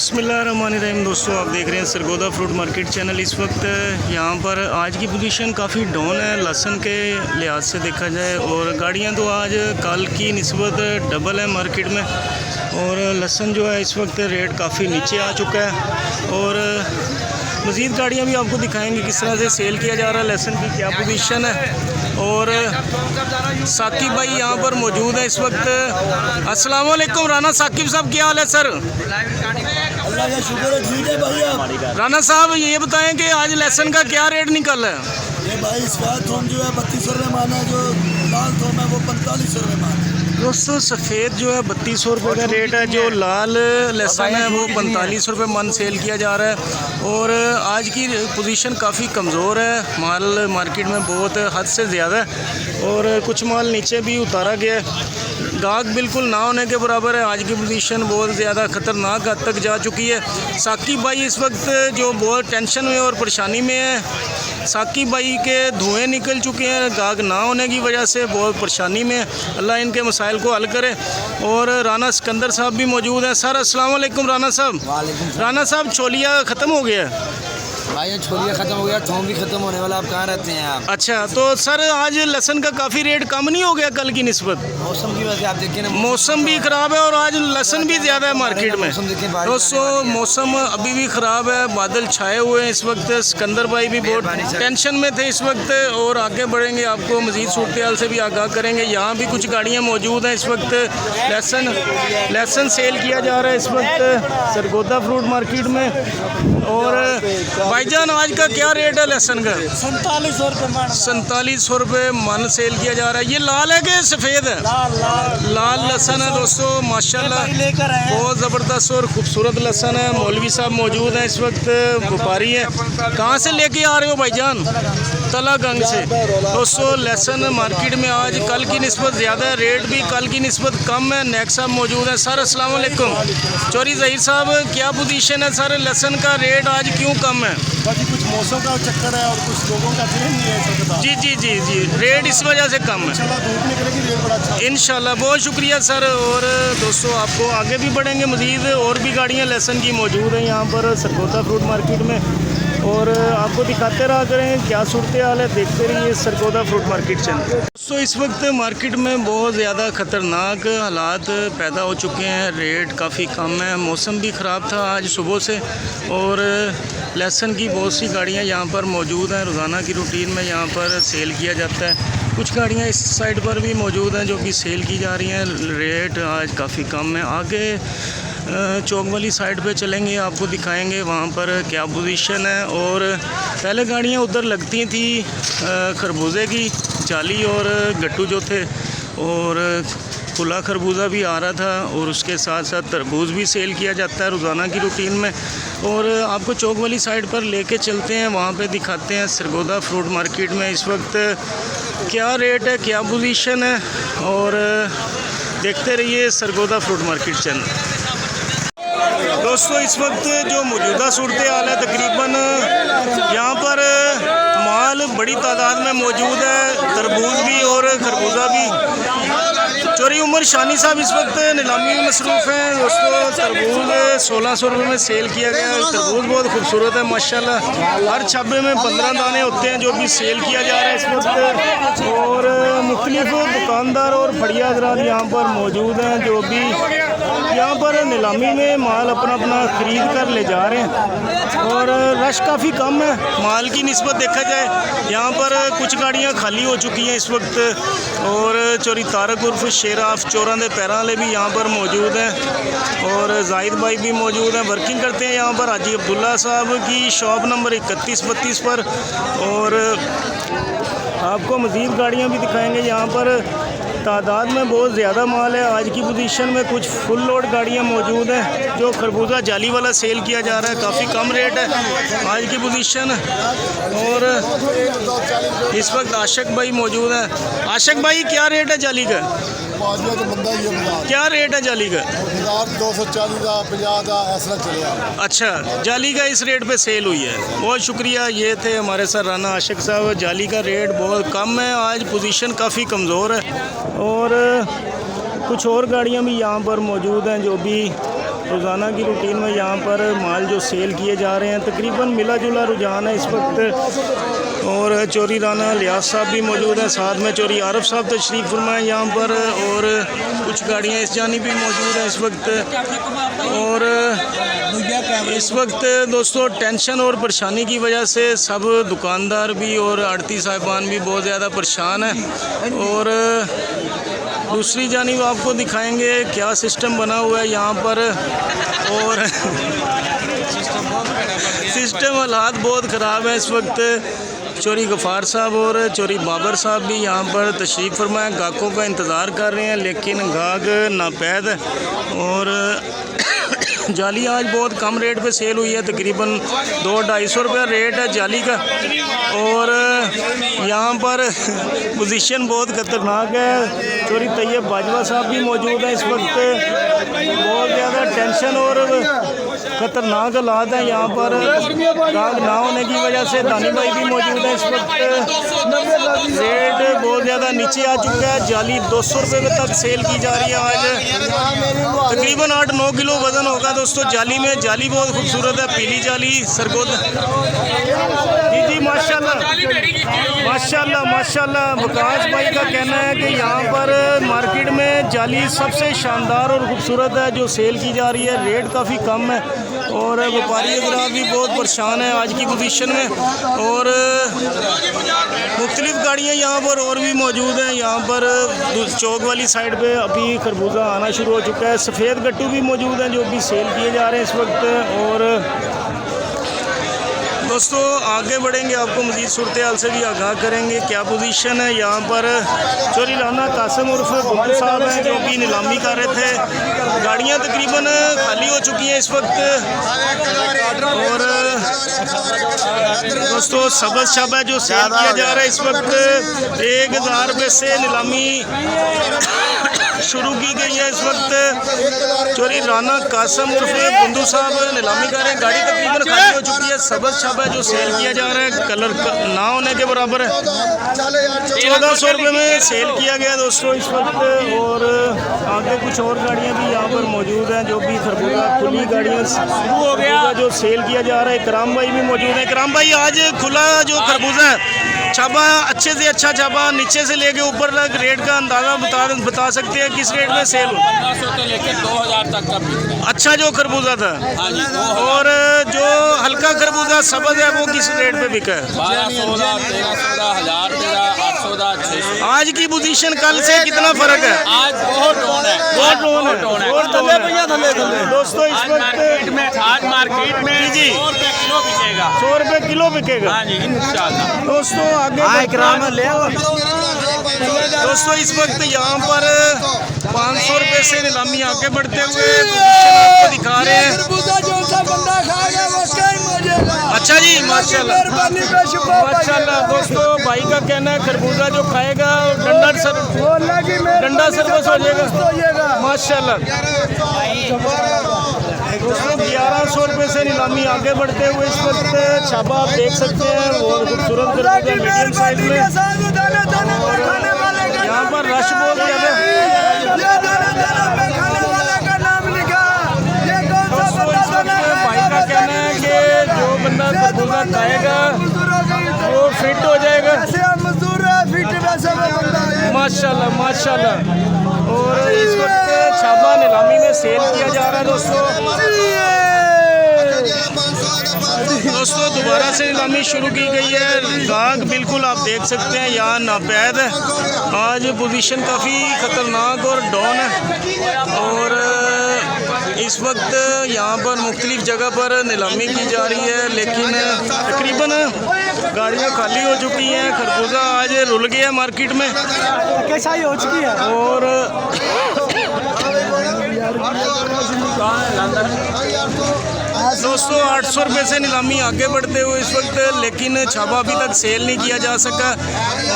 बिस्मिल्लाहिर्रहमानिर्रहीम। दोस्तों, आप देख रहे हैं सरगोदा फ्रूट मार्केट चैनल। इस वक्त यहाँ पर आज की पोजीशन काफ़ी डाउन है लहसुन के लिहाज से देखा जाए, और गाड़ियाँ तो आज कल की निस्बत डबल है मार्केट में। और लहसुन जो है इस वक्त रेट काफ़ी नीचे आ चुका है, और मज़ीद गाड़ियाँ भी आपको दिखाएंगे किस तरह से सेल किया जा रहा है, लहसुन की क्या पोजीशन है। और साकिब भाई यहाँ पर मौजूद है इस वक्त। अस्सलाम वालेकुम राना साकिब साहब, क्या हाल है सर? अल्लाह का शुक्र है, ठीक है भैया। राना साहब ये बताएं कि आज लहसुन का क्या रेट निकल है? ये भाई इसका थोम जो है 3200 रुपये मान है, जो लाल थोम है वो 4500 रुपये मान है। दोस्तों, सफ़ेद जो है 3200 रुपये का रेट है, जो लाल लहसुन है वो 45 रुपये मन सेल किया जा रहा है। और आज की पोजीशन काफ़ी कमज़ोर है, माल मार्केट में बहुत हद से ज़्यादा है, और कुछ माल नीचे भी उतारा गया है। गाहक बिल्कुल ना होने के बराबर है। आज की पोजीशन बहुत ज़्यादा ख़तरनाक हद तक जा चुकी है। साकिब भाई इस वक्त जो बहुत टेंशन में और परेशानी में है। साकिब भाई के धुएँ निकल चुके हैं गाहक ना होने की वजह से, बहुत परेशानी में। अल्लाह इनके मसाइल को हल करे। और राना सिकंदर साहब भी मौजूद हैं। सर अस्सलाम वालेकुम राना साहब। राना साहब, छोलिया ख़त्म हो गया है भाई? ये छोलिया ख़त्म हो गया, थोम भी ख़त्म होने वाला। आप कहाँ रहते हैं आप? अच्छा, तो सर आज लहसुन का काफ़ी रेट कम नहीं हो गया कल की निस्बत? मौसम की वजह से आप देखिए ना, मौसम भी ख़राब है और आज लहसुन भी ज़्यादा है मार्केट में। दोस्तों, मौसम अभी भी ख़राब है, बादल छाए हुए हैं इस वक्त। सिकंदर भाई भी बहुत टेंशन में थे इस वक्त, और आगे बढ़ेंगे आपको मज़ीद सूरत हाल से भी आगाह करेंगे। यहाँ भी कुछ गाड़ियाँ मौजूद हैं इस वक्त। लहसुन सेल किया जा रहा है इस वक्त सरगोदा फ्रूट मार्केट में। और भाईजान, आज का क्या रेट है लहसुन का? 4700 रुपये मान। 4700 रुपये मन सेल किया जा रहा है। ये लाल है कि सफ़ेद है? लाल लहसुन है दोस्तों, माशाल्लाह बहुत ज़बरदस्त और खूबसूरत लहसुन है। मौलवी साहब मौजूद हैं इस वक्त, व्यापारी हैं। कहाँ से लेके आ रहे हो भाईजान? तलागंग से। दोस्तों, लहसुन मार्केट में आज कल की निस्बत ज़्यादा है, रेट भी कल की निस्बत कम है। नेक साहब मौजूद हैं। सर अस्सलाम वालेकुम। चौरी ज़हीर साहब, क्या पोजीशन है सर? लहसुन का रेट आज क्यों कम है? बाकी कुछ मौसम का चक्कर है और कुछ लोगों का जहन नहीं है। जी जी जी जी, रेट इस वजह से कम है। धूप निकलेगी, रेट बड़ा अच्छा। इंशाल्लाह, बहुत शुक्रिया सर। और दोस्तों, आपको आगे भी बढ़ेंगे, मज़ीद और भी गाड़ियाँ लहसुन की मौजूद हैं यहाँ पर सरगोदा फ्रूट मार्केट में, और आपको दिखाते रहा करें क्या सूरत हाल है। देखते रहिए सरगोदा फ्रूट मार्केट चैनल। दोस्तों, इस वक्त मार्केट में बहुत ज़्यादा ख़तरनाक हालात पैदा हो चुके हैं, रेट काफ़ी कम है। मौसम भी ख़राब था आज सुबह से, और लहसुन की बहुत सी गाड़ियाँ यहाँ पर मौजूद हैं। रोज़ाना की रूटीन में यहाँ पर सेल किया जाता है। कुछ गाड़ियाँ इस साइड पर भी मौजूद हैं जो कि सेल की जा रही हैं। रेट आज काफ़ी कम है। आगे चौक वाली साइड पे चलेंगे, आपको दिखाएंगे वहाँ पर क्या पोजीशन है। और पहले गाड़ियाँ उधर लगती थी खरबूजे की जाली और गट्टू जो थे, और खुला खरबूजा भी आ रहा था, और उसके साथ साथ तरबूज भी सेल किया जाता है रोज़ाना की रूटीन में। और आपको चौक वाली साइड पर लेके चलते हैं, वहाँ पे दिखाते हैं सरगोदा फ्रूट मार्केट में इस वक्त क्या रेट है, क्या पोजीशन है। और देखते रहिए सरगोदा फ्रूट मार्केट चैनल। दोस्तों, इस वक्त जो मौजूदा सूरत हाल है, तकरीबन यहाँ पर माल बड़ी तादाद में मौजूद है, तरबूज भी और खरबूजा भी। चोरी उमर शानी साहब इस वक्त नीलामी में मसरूफ़ हैं। दोस्तों, तरबूज 1600 रुपये में सेल किया गया है। तरबूज बहुत खूबसूरत है माशाल्लाह। हर छब्बे में 15 दाने होते हैं जो भी सेल किया जा रहा है इस वक्त। और मुख्तलिफ दुकानदार और फड़िया हज़रात यहाँ पर मौजूद हैं जो भी यहाँ पर नीलामी में माल अपना ख़रीद कर ले जा रहे हैं। और रश काफ़ी कम है माल की निस्बत देखा जाए। यहाँ पर कुछ गाड़ियाँ खाली हो चुकी हैं इस वक्त। और चोरी तारक उर्फ शेराफ चोरां दे पैरां वाले भी यहाँ पर मौजूद हैं, और जाहिद भाई भी मौजूद हैं, वर्किंग करते हैं यहाँ पर हाजी अब्दुल्ला साहब की शॉप नंबर 3132 पर। और आपको मज़ीद गाड़ियाँ भी दिखाएँगे। यहाँ पर तादाद में बहुत ज़्यादा माल है। आज की पोजीशन में कुछ फुल लोड गाड़ियाँ मौजूद हैं। जो खरबूजा जाली वाला सेल किया जा रहा है, काफ़ी कम रेट है आज की पोजीशन। और इस वक्त आशिक भाई मौजूद हैं। आशिक भाई, क्या रेट है जाली का? क्या रेट है जाली का? 240 का 50 का ऐसा चलेगा। अच्छा, जाली का इस रेट पे सेल हुई है। बहुत शुक्रिया। ये थे हमारे सर राना आशिक साहब। जाली का रेट बहुत कम है, आज पोजीशन काफ़ी कमज़ोर है। और कुछ और गाड़ियाँ भी यहाँ पर मौजूद हैं जो भी रोज़ाना की रूटीन में यहाँ पर माल जो सेल किए जा रहे हैं तकरीबन मिला जुला रुझान है इस वक्त। और चोरी राना लियाज साहब भी मौजूद हैं, साथ में चोरी आरफ साहब तशरीफ़ फरमाए यहाँ पर, और कुछ गाड़ियाँ इस जानिब भी मौजूद हैं इस वक्त। और इस वक्त दोस्तों टेंशन और परेशानी की वजह से सब दुकानदार भी और आड़ती साहिबान भी बहुत ज़्यादा परेशान हैं। और दूसरी जानिब आपको दिखाएंगे क्या सिस्टम बना हुआ है यहाँ पर। और सिस्टम हालात बहुत ख़राब है इस वक्त। चोरी गफ़ार साहब और चोरी बाबर साहब भी यहाँ पर तशरीफ़ फरमाए, गाहकों का इंतज़ार कर रहे हैं, लेकिन गाहक नापैद। और जाली आज बहुत कम रेट पे सेल हुई है, तकरीबन 200-250 रुपये रेट है जाली का। और यहाँ पर पोजीशन बहुत ख़तरनाक है। चोरी तैयब बाजवा साहब भी मौजूद हैं इस वक्त। बहुत ज़्यादा टेंशन और ख़तरनाक हालात हैं यहाँ पर। गाहक ना होने की वजह से दानी भाई भी मौजूद हैं इस वक्त। रेट बहुत ज़्यादा नीचे आ चुका है, जाली 200 रुपये तक सेल की जा रही है आज। तकरीबन 8-9 किलो वज़न होगा दोस्तों जाली में। जाली बहुत खूबसूरत है, पीली जाली सरगोदा। जी माशाल्लाह माशाल्लाह माशाल्लाह। विकास भाई का कहना है कि यहाँ पर मार्केट में जाली सबसे शानदार और ख़ूबसूरत है जो सेल की जा रही है। रेट काफ़ी कम है और व्यापारी हज़रात भी बहुत परेशान है आज की पोजीशन में। और मुख्तलिफ़ गाड़ियाँ यहाँ पर और भी मौजूद हैं। यहाँ पर चौक वाली साइड पे अभी खरबूजा आना शुरू हो चुका है। सफ़ेद गट्टू भी मौजूद हैं जो भी सेल किए जा रहे हैं इस वक्त। और दोस्तों आगे बढ़ेंगे, आपको मज़ीद सूरत हाल से भी आगाह करेंगे क्या पोजीशन है यहाँ पर। चोरी राना कासिम उर्फ बुल्लू साहब हैं जो भी नीलामी कर रहे थे। गाड़ियाँ तकरीबन खाली हो चुकी हैं इस वक्त। और दोस्तों सबज शब है जो सेल किया जा रहा है इस वक्त। 1000 रुपये से नीलामी शुरू की गई है इस वक्त। चोरी राना कासिम उर्फ बुंदू साहब नीलामी कर रहे हैं। गाड़ी तकरीबन खाली हो चुकी है। सबज शब है जो सेल किया जा रहा है, कलर ना होने के बराबर है। 1400 रुपये में सेल किया गया दोस्तों इस वक्त। और आगे कुछ और गाड़ियाँ भी यहाँ पर मौजूद हैं जो भी खरबूजा खुली गाड़ियाँ शुरू हो गया जो सेल किया जा रहा है। इकराम भाई भी मौजूद है। इकराम भाई आज खुला जो खरबूजा है छापा अच्छे से अच्छा छापा नीचे से लेके ऊपर तक रेट का अंदाज़ा बता सकते हैं किस रेट में सेल हो? 1500 से लेकर 2000 तक का बिक रहा है। अच्छा जो खरबूजा था। हाँ जी, और जो हल्का खरबूजा सबज है वो किस रेट पे बिका है? 1200, 1300, 1000, 800, 600। आज की पोजीशन कल से कितना फर्क है? आज बहुत डाउन है, बहुत डाउन है। बहुत डाउन है। दोस्तों इस आज वक्त मार्केट में जी 100 रुपये किलो बिकेगा। 100 रुपये किलो बिकेगा। हाँ जी इंशाल्लाह। दोस्तों आगे दोस्तों इस वक्त यहाँ पर 500 रुपये से नीलामी आगे बढ़ते हुए पोजीशन आपको दिखा रहे हैं। अच्छा जी माशाल्लाह माशाल्लाह। दोस्तों भाई का कहना है खरबूजा जो खाएगा डंडा सर्विस हो जाएगा माशाल्लाह। दोस्तों 1100 रुपये से नीलामी आगे बढ़ते हुए इस वक्त छापा आप देख सकते हैं। और खूबसूरत खरबूजा मीडियम साइज में। यहाँ पर रश बहुत ज़्यादा भाई का कहना है कि जो बंदा खरबूजा खाएगा वो फिट हो जाएगा माशाल्लाह माशाल्लाह। और इस वक्त छापा नीलामी में सेल किया जा रहा है दोस्तों दोबारा से नीलामी शुरू की गई है। गाहक बिल्कुल आप देख सकते हैं यहाँ नापैद है। आज पोजीशन काफ़ी ख़तरनाक और डाउन है। और इस वक्त यहाँ पर मुख्तलिफ़ जगह पर नीलामी की जा रही है, लेकिन तकरीबन गाड़ियाँ खाली हो चुकी हैं। खरबूजा आज रुल गया मार्केट में कैसा ही हो चुकी है। और दोस्तों 800 रुपये से नीलामी आगे बढ़ते हुए इस वक्त, लेकिन छापा अभी तक सेल नहीं किया जा सका।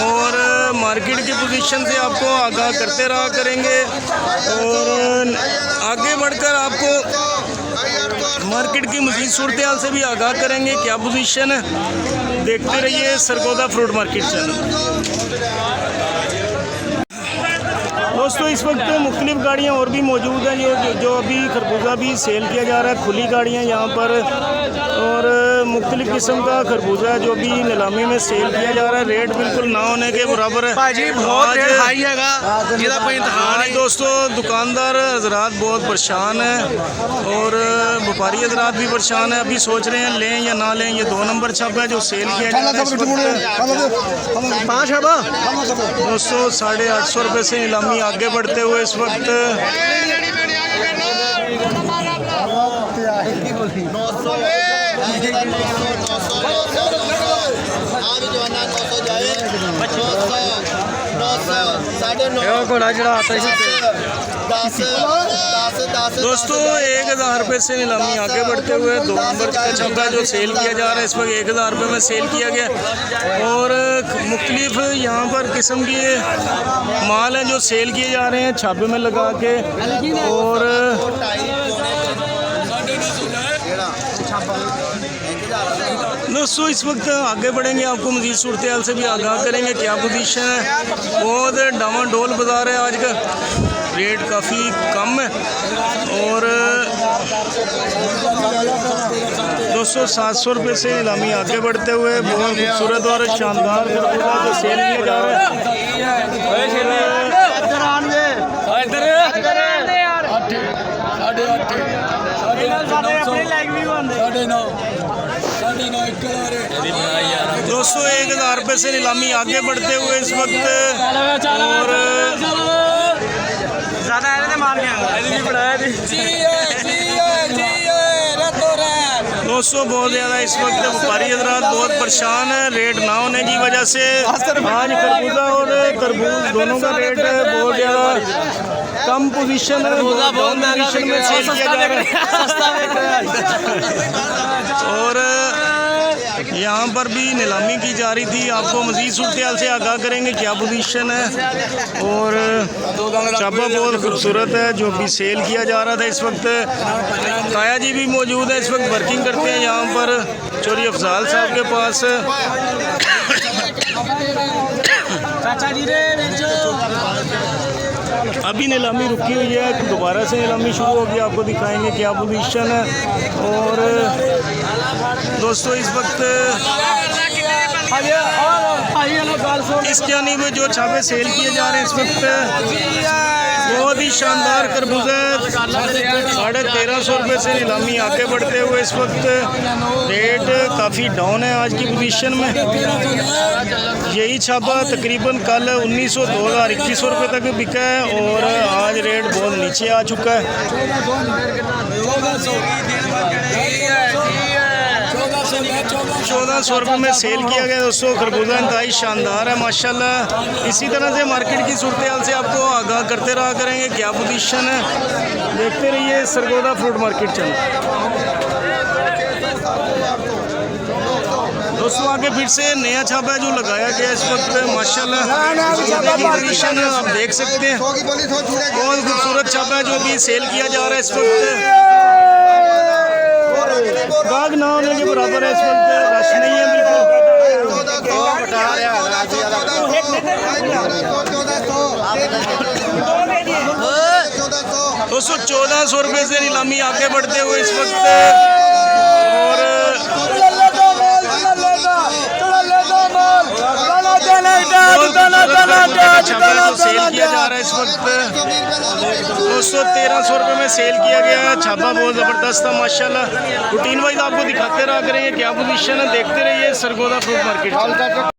और मार्केट की पोजीशन से आपको आगाह करते रहा करेंगे। और आगे बढ़कर आपको मार्केट की मज़ीद सूरत हाल से भी आगाह करेंगे क्या पोजीशन है। देखते रहिए सरगोदा फ्रूट मार्केट चैनल। दोस्तों इस वक्त मुख्तलिफ गाड़ियाँ और भी मौजूद हैं जो अभी खरबूजा भी सेल किया जा रहा है। खुली गाड़ियाँ यहाँ पर और मुख्तलिफ किस्म का खरबूजा है जो भी नीलामी में सेल किया जा रहा है। रेट बिल्कुल ना होने के बराबर है। भाजी बहुत रेट हाई हैगा जिहदा कोई इंतहान आज दोस्तों दुकानदार हजरात बहुत परेशान हैं और व्यापारी हजरात भी परेशान हैं। अभी सोच रहे हैं लें या ना लें। ये 2 नंबर छापा है जो सेल किया जा रहा है इस वक्त। दोस्तों 850 रुपये से नीलामी आगे बढ़ते हुए इस वक्त दोस्तों 1000 रुपये से नीलामी आगे बढ़ते हुए 2 नंबर का छब्बा जो सेल किया जा रहा है इस वक्त 1000 रुपये में सेल किया गया। और मुख्तलिफ यहाँ पर किस्म के माल हैं जो सेल किए जा रहे हैं छापे में लगा के। और दोस्तों इस वक्त आगे बढ़ेंगे, आपको मज़ीद सूरत हाल से भी आगाह करेंगे क्या पोजीशन है। बहुत डामाडोल बाज़ार है आज का, रेट काफ़ी कम है। और दोस्तों 700 रुपये से नीलामी आगे बढ़ते हुए बहुत खूबसूरत और शानदार खरबूजा जो सेल किया जा रहा है। दोस्तों 1000 रुपये से नीलामी आगे बढ़ते हुए इस वक्त। और दोस्तों बहुत ज़्यादा इस वक्त व्यापारी हजरात बहुत परेशान है रेट ना होने की वजह से। आज खरबूजा और तरबूज दोनों का रेट बहुत ज़्यादा कम पोजीशन है, बहुत पोजीशन में सेल किया जा रहा है। और यहाँ पर भी नीलामी की जा रही थी, आपको मज़ीद सूरत हाल से आगाह करेंगे क्या पोजीशन है। और छापा बहुत खूबसूरत है जो भी सेल किया जा रहा था इस वक्त। ताया जी भी मौजूद है, इस वक्त वर्किंग करते हैं यहाँ पर चौधरी अफजाल साहब के पास। अभी नीलामी रुकी हुई है, दोबारा से नीलामी शुरू होगी, आपको दिखाएंगे क्या पोजीशन है। और दोस्तों इस वक्त इस जानिब जो छापे सेल किए जा रहे हैं इस वक्त बहुत ही शानदार खरबूजा 1350 रुपये से नीलामी आगे बढ़ते हुए इस वक्त रेट काफ़ी डाउन है आज की पोजीशन में। यही छापा तकरीबन कल 1900 2021 रुपये तक बिका है और आज रेट बहुत नीचे आ चुका है। 1400 रुपये में सेल किया गया दोस्तों। खरबूजा इंतहाई शानदार है माशाल्लाह। इसी तरह से मार्केट की सूरत हाल से आपको आगाह करते रहा करेंगे क्या पोजीशन है। देखते रहिए सरगोदा फ्रूट मार्केट चैनल। दोस्तों आगे फिर से नया छापा जो लगाया गया इस वक्त माशाल्लाह पोजीशन आप देख सकते हैं। बहुत खूबसूरत छापा जो भी सेल किया जा रहा है इस वक्त। गाग ना होने के बराबर है इस वक्त, रश नहीं है बिल्कुल। दोस्तों 1400 रुपये से नीलामी आगे बढ़ते हुए इस वक्त। और सेल किया जा रहा है इस वक्त दोस्तों 1300 रुपये में सेल किया गया है। छापा बहुत ज़बरदस्त था माशाल्लाह। रूटीन वाइज आपको दिखाते रहा करेंगे क्या पोजीशन है। देखते रहिए सरगोदा फ्रूट मार्केट।